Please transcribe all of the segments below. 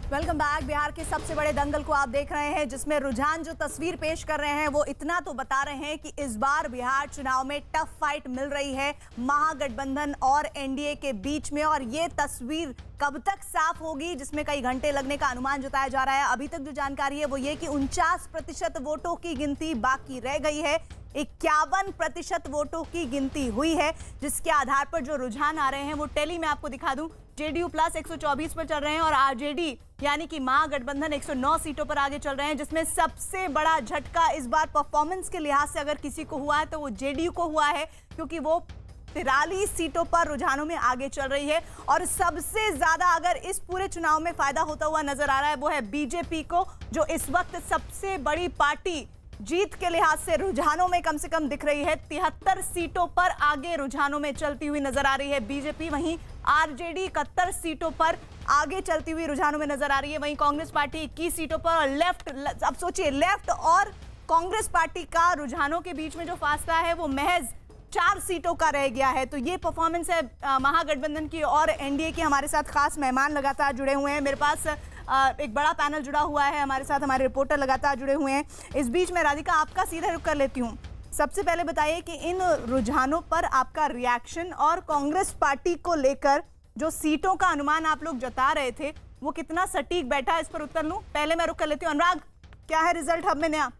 Welcome back. Bihar के सबसे बड़े दंगल को आप देख रहे हैं, जिसमें रुझान जो तस्वीर पेश कर रहे हैं वो इतना तो बता रहे हैं कि इस बार बिहार चुनाव में टफ फाइट मिल रही है महागठबंधन और एनडीए के बीच में। और ये तस्वीर कब तक साफ होगी, जिसमें कई घंटे लगने का अनुमान जताया जा रहा है। अभी तक जो जानकारी है वो ये कि 49% वोटों की गिनती बाकी रह गई है। 51% वोटों की गिनती हुई है, जिसके आधार पर जो रुझान आ रहे हैं वो टेली में आपको दिखा दूं। जेडीयू प्लस 124 पर चल रहे हैं और आरजेडी यानी कि महागठबंधन 109 सीटों पर आगे चल रहे हैं, जिसमें सबसे बड़ा झटका इस बार परफॉर्मेंस के लिहाज से अगर किसी को हुआ है तो वो जेडीयू को हुआ है, क्योंकि वो 43 सीटों पर रुझानों में आगे चल रही है। और सबसे ज्यादा अगर इस पूरे चुनाव में फायदा होता हुआ नजर आ रहा है वो है बीजेपी को, जो इस वक्त सबसे बड़ी पार्टी जीत के लिहाज से रुझानों में कम से कम दिख रही है। 73 सीटों पर आगे रुझानों में चलती हुई नजर आ रही है बीजेपी। वहीं आरजेडी 71 सीटों पर आगे चलती हुई रुझानों में नजर आ रही है। वहीं कांग्रेस पार्टी 21 सीटों पर और अब सोचिए लेफ्ट और कांग्रेस पार्टी का रुझानों के बीच में जो फासला है वो महज 4 सीटों का रह गया है। तो ये परफॉर्मेंस है महागठबंधन की और एनडीए की। हमारे साथ खास मेहमान लगातार जुड़े हुए हैं। मेरे पास एक बड़ा पैनल जुड़ा हुआ है, हमारे साथ हमारे रिपोर्टर लगातार जुड़े हुए हैं। इस बीच में राधिका आपका सीधा रुख कर लेती हूँ। सबसे पहले बताइए कि इन रुझानों पर आपका रिएक्शन और कांग्रेस पार्टी को लेकर जो सीटों का अनुमान आप लोग जता रहे थे वो कितना सटीक बैठा, इस पर उत्तर लूं। पहले मैं रुख कर लेती हूँ। अनुराग, क्या है रिजल्ट हब में नया?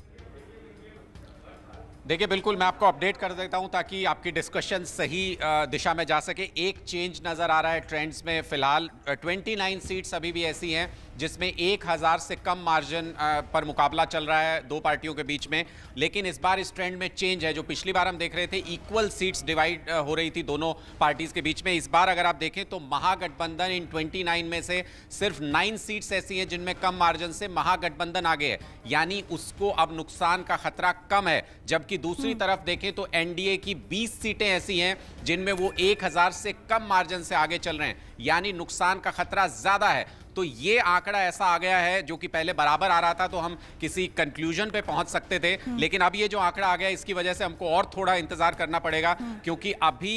देखिए, बिल्कुल मैं आपको अपडेट कर देता हूं ताकि आपकी डिस्कशन सही दिशा में जा सके। एक चेंज नज़र आ रहा है ट्रेंड्स में। फिलहाल 29 सीट्स अभी भी ऐसी हैं जिसमें 1000 से कम मार्जिन पर मुकाबला चल रहा है दो पार्टियों के बीच में। लेकिन इस बार इस ट्रेंड में चेंज है। जो पिछली बार हम देख रहे थे इक्वल सीट्स डिवाइड हो रही थी दोनों पार्टीज के बीच में, इस बार अगर आप देखें तो महागठबंधन इन 29 में से सिर्फ 9 सीट्स ऐसी हैं जिनमें कम मार्जिन से महागठबंधन आगे है, यानी उसको अब नुकसान का खतरा कम है। जबकि दूसरी तरफ देखें तो एनडीए की 20 सीटें ऐसी हैं जिनमें वो 1000 से कम मार्जिन से आगे चल रहे हैं, यानी नुकसान का खतरा ज्यादा है। तो ये आंकड़ा ऐसा आ गया है, जो कि पहले बराबर आ रहा था तो हम किसी कंक्लूजन पे पहुंच सकते थे, लेकिन अब ये जो आंकड़ा आ गया इसकी वजह से हमको और थोड़ा इंतजार करना पड़ेगा, क्योंकि अभी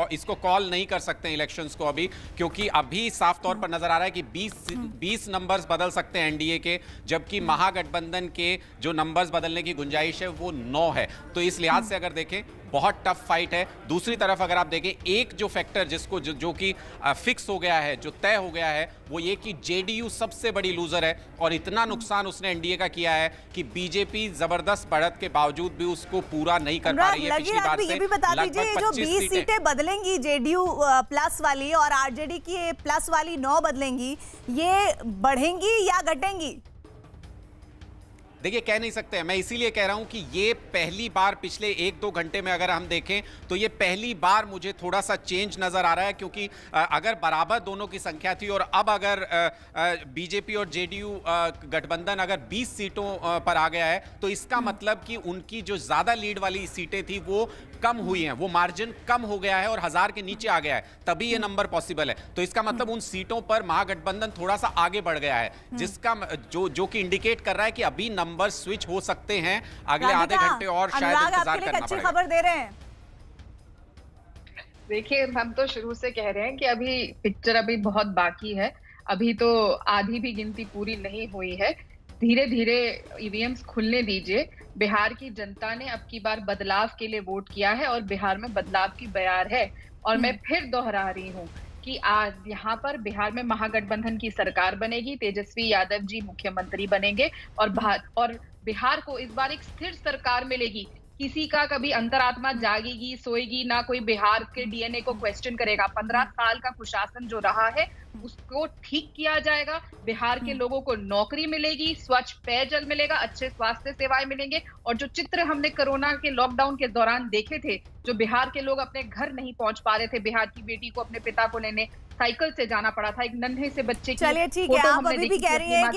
इसको कॉल नहीं कर सकते इलेक्शंस को अभी, क्योंकि अभी साफ तौर पर नजर आ रहा है कि 20 नंबर्स बदल सकते हैं एनडीए के, जबकि महागठबंधन के जो नंबर्स बदलने की गुंजाइश है वो 9 है। तो इस लिहाज से अगर देखें बहुत टफ फाइट है। दूसरी तरफ अगर आप देखें, एक जो फैक्टर जिसको जो कि फिक्स हो गया है, जो तय हो गया है, वो ये कि जेडीयू सबसे बड़ी लूजर है और इतना नुकसान उसने एनडीए का किया है कि बीजेपी जबरदस्त बढ़त के बावजूद भी उसको पूरा नहीं कर पा रही है पिछली बार से। ये भी बता दीजिए, जो 20 सीटें बदलेंगी जेडीयू प्लस वाली और आरजेडी की प्लस वाली 9 बदलेंगी, ये बढ़ेंगी या घटेंगी? देखिए, कह नहीं सकते हैं। मैं इसीलिए कह रहा हूं कि ये पहली बार पिछले 1-2 घंटे में अगर हम देखें तो ये पहली बार मुझे थोड़ा सा चेंज नजर आ रहा है, क्योंकि अगर बराबर दोनों की संख्या थी और अब अगर बीजेपी और जेडीयू गठबंधन अगर 20 सीटों पर आ गया है तो इसका मतलब कि उनकी जो ज्यादा लीड वाली सीटें थी वो कम हुई हैं, वो मार्जिन कम हो गया है और 1000 के नीचे आ गया है, तभी ये नंबर पॉसिबल है। तो इसका मतलब उन सीटों पर महागठबंधन थोड़ा सा आगे बढ़ गया है, जिसका जो कि इंडिकेट कर रहा है कि अभी नंबर स्विच हो सकते हैं अगले आधे घंटे और शायद इंतजार करना अच्छी खबर दे रहे हैं। देखिए, हम तो शुरू से कह रहे हैं कि अभी पिक्चर अभी बहुत बाकी है। अभी तो आधी भी गिनती पूरी नहीं हुई है। धीरे धीरे ईवीएम्स खुलने दीजिए। बिहार की जनता ने अब की बार बदलाव के लिए वोट किया है और बिहार में बदलाव की बयार है। और मैं फिर दोहरा रही हूँ कि आज यहाँ पर बिहार में महागठबंधन की सरकार बनेगी, तेजस्वी यादव जी मुख्यमंत्री बनेंगे और बिहार को इस बार एक स्थिर सरकार मिलेगी। किसी का कभी अंतरात्मा जागेगी, सोएगी ना, कोई बिहार के डीएनए को क्वेश्चन करेगा। 15 साल का कुशासन जो रहा है उसको ठीक किया जाएगा। बिहार के लोगों को नौकरी मिलेगी, स्वच्छ पेयजल मिलेगा, अच्छे स्वास्थ्य सेवाएं मिलेंगे। और जो चित्र हमने कोरोना के लॉकडाउन के दौरान देखे थे, जो बिहार के लोग अपने घर नहीं पहुंच पा रहे थे, बिहार की बेटी को अपने पिता को लेने साइकिल से जाना पड़ा था, एक नन्हे से बच्चे की चलिए ठीक है, आप अभी भी कह रही हैं कि